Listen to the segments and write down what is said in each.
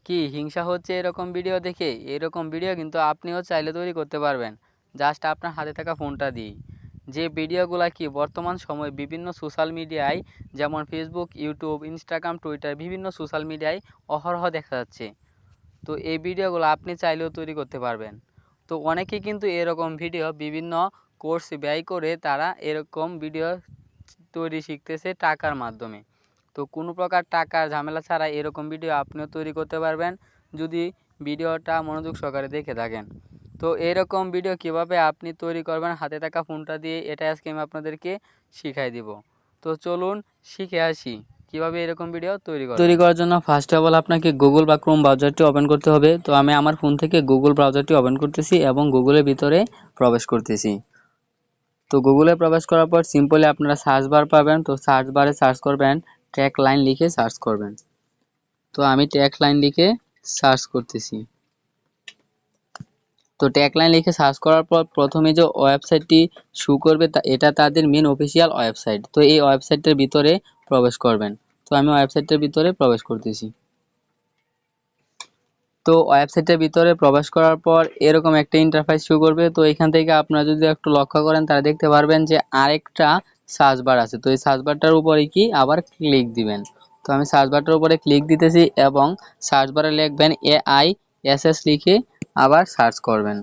কি হিংসা হচ্ছে এরকম ভিডিও দেখে? এরকম ভিডিও কিন্তু আপনিও চাইলে তৈরি করতে পারবেন, জাস্ট আপনার হাতে থাকা ফোনটা দিয়েই। যে ভিডিওগুলা কি বর্তমান সময়ে বিভিন্ন সোশ্যাল মিডিয়ায় যেমন ফেসবুক, ইউটিউব, ইনস্টাগ্রাম, টুইটার বিভিন্ন সোশ্যাল মিডিয়ায় অহরহ দেখা যাচ্ছে। তো এই ভিডিওগুলো আপনি চাইলেও তৈরি করতে পারবেন। তো অনেকে কিন্তু এরকম ভিডিও বিভিন্ন কোর্স ব্যয় করে তারা এরকম ভিডিও তৈরি শিখতেছে টাকার মাধ্যমে। তো কোনো প্রকার টাকার ঝামেলা ছাড়া এরকম ভিডিও আপনিও তৈরি করতে পারবেন যদি ভিডিওটা মনোযোগ সহকারে দেখে থাকেন। তো এরকম ভিডিও কিভাবে আপনি তৈরি করবেন হাতে থাকা ফোনটা দিয়ে, এটা আজকে আমি আপনাদেরকে শিখাই দিব। তো চলুন শিখে আসি কিভাবে এরকম ভিডিও তৈরি করার জন্য ফার্স্ট অফ অল আপনাকে গুগল বা ক্রোম ব্রাউজারটি ওপেন করতে হবে। তো আমি আমার ফোন থেকে গুগল ব্রাউজারটি ওপেন করতেছি এবং গুগলের ভিতরে প্রবেশ করতেছি। তো গুগলে প্রবেশ করার পর সিম্পলি আপনারা সার্চ বার পাবেন। তো সার্চ বারে সার্চ করবেন ট্যাগ লাইন লিখে সার্চ করবেন। তো আমি ট্যাগ লাইন লিখে সার্চ করতেছি। তো ট্যাগ লাইন লিখে সার্চ করার পর প্রথমে যে ওয়েবসাইটটি শো করবে এটা তাদের মেন অফিসিয়াল ওয়েবসাইট। তো এই ওয়েবসাইটের ভিতরে প্রবেশ করবেন। তো আমি ওয়েবসাইটের ভিতরে প্রবেশ করতেছি। তো ওয়েবসাইটের ভিতরে প্রবেশ করার পর এরকম একটা ইন্টারফেস শো করবে। তো এখান থেকে আপনারা যদি একটু লক্ষ্য করেন তাহলে দেখতে পারবেন যে আরেকটা সার্চ বার আছে। তো এই সার্চ বারটার উপরে কি আবার ক্লিক দিবেন। তো আমি সার্চ বারটার উপরে ক্লিক দিতেছি এবং সার্চ বারে লিখবেন AISS লিখে আবার সার্চ করবেন।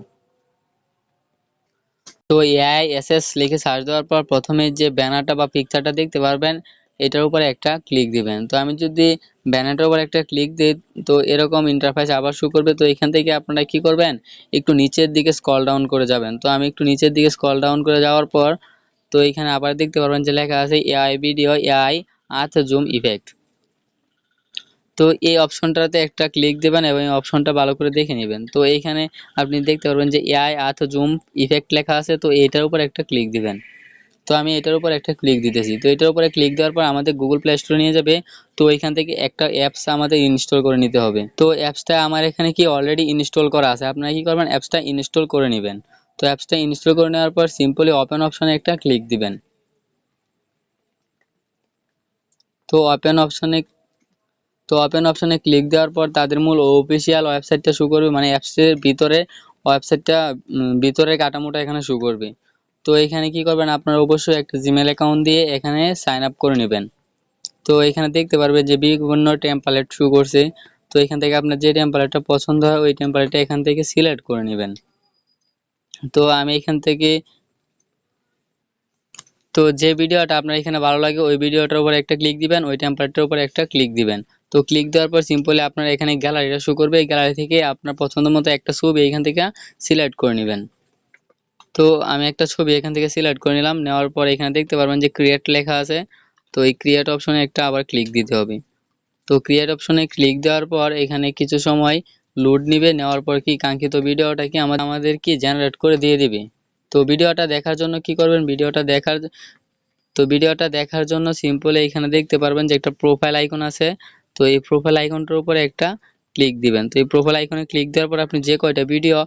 তো AISS লিখে সার্চ দেওয়ার পর প্রথমে যে ব্যানারটা বা পিকচারটা দেখতে পারবেন এটার উপরে একটা ক্লিক দিবেন। তো আমি যদি ব্যানারটার উপর একটা ক্লিক দিই তো এরকম ইন্টারফেস আবার শো করবে। তো এখান থেকে আপনারা কি করবেন, একটু নিচের দিকে স্ক্রল ডাউন করে যাবেন। তো আমি একটু নিচের দিকে স্ক্রল ডাউন করে যাওয়ার পর তো এখানে আবার দেখতে পারবেন যে লেখা আছে AI ভিডিও AI আর্থ জুম ইফেক্ট। তো এই অপশনটাতে একটা ক্লিক দেবেন এবং এই অপশনটা ভালো করে দেখে নেবেন। তো এইখানে আপনি দেখতে পারবেন যে AI আর্থ জুম ইফেক্ট লেখা আছে। তো এটার উপর একটা ক্লিক দিবেন। তো আমি এটার উপর একটা ক্লিক দিতেছি। তো এটার উপরে ক্লিক দেওয়ার পর আমাদের গুগল প্লে স্টোরে নিয়ে যাবে। তো এখান থেকে একটা অ্যাপস আমাদের ইনস্টল করে নিতে হবে। তো অ্যাপসটা আমার এখানে কি অলরেডি ইনস্টল করা আছে। আপনারা কি করবেন, অ্যাপসটা ইনস্টল করে নেবেন। তো অ্যাপসটা ইনস্টল করে নেওয়ার পর সিম্পলি ওপেন অপশনে একটা ক্লিক দিবেন। তো ওপেন অপশনে ক্লিক দেওয়ার পর তাদের মূল অফিসিয়াল ওয়েবসাইটটা শো করবে, মানে অ্যাপসের ভিতরে ওয়েবসাইটটা ভিতরের কাঠামোটা এখানে শো করবে। তো এখানে কি করবেন, আপনারা অবশ্যই একটা জিমেল অ্যাকাউন্ট দিয়ে এখানে সাইন আপ করে নেবেন। তো এখানে দেখতে পারবেন যে বিভিন্ন টেমপ্লেট শো করছে। তো এখান থেকে আপনার যে টেমপ্লেটটা পছন্দ হয় ওই টেমপ্লেটটা এখান থেকে সিলেক্ট করে নেবেন। তো আমি এখান থেকে তো যে ভিডিওটা আপনার এখানে ভালো লাগে ওই ভিডিওটার উপর একটা ক্লিক দিবেন, ওই টেমপ্লেটটার উপর একটা ক্লিক দিবেন। তো ক্লিক দেওয়ার পর সিম্পলি আপনার এখানে গ্যালারিটা শো করবে। এই গ্যালারি থেকে আপনার পছন্দ মতো একটা ছবি এখান থেকে সিলেক্ট করে নেবেন। তো আমি একটা ছবি এখান থেকে সিলেক্ট করে নিলাম। নেওয়ার পর এখানে দেখতে পারবেন যে ক্রিয়েট লেখা আছে। তো এই ক্রিয়েট অপশনে একটা আবার ক্লিক দিতে হবে। তো ক্রিয়েট অপশনে ক্লিক দেওয়ার পর এখানে কিছু সময় লোড নিবে। নেওয়ার পর কি কাঙ্ক্ষিত ভিডিওটা কি আমাদের কি জেনারেট করে দিয়ে দিবে। তো ভিডিওটা দেখার জন্য কি করবেন, ভিডিওটা দেখার জন্য সিম্পলি এখানে দেখতে পারবেন যে একটা প্রোফাইল আইকন আছে। তো এই প্রোফাইল আইকনটার উপরে একটা ক্লিক দিবেন। তো এই প্রোফাইল আইকনে ক্লিক দেওয়ার পর আপনি যে কয়টা ভিডিও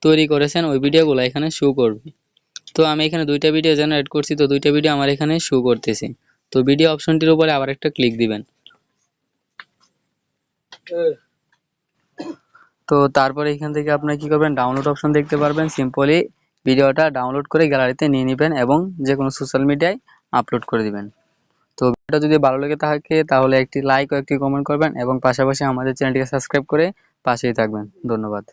তৈরি করেছেন ওই ভিডিওগুলো এখানে শো করবে। তো আমি এখানে দুইটা ভিডিও জেনারেট করছি। তো দুইটা ভিডিও আমার এখানে শো করতেছে। তো ভিডিও অপশনটির উপরে আবার একটা ক্লিক দিবেন। তো তারপরে এখান থেকে আপনারা কি করবেন, ডাউনলোড অপশন দেখতে পারবেন। সিম্পলি ভিডিওটা ডাউনলোড করে গ্যালারিতে নিয়ে নেবেন এবং যে কোনো সোশ্যাল মিডিয়ায় আপলোড করে দিবেন। তো ভিডিওটা যদি ভালো লেগে থাকে তাহলে একটি লাইক ও একটি কমেন্ট করবেন এবং পাশাপাশি আমাদের চ্যানেলটিকে সাবস্ক্রাইব করে পাশেই থাকবেন। ধন্যবাদ।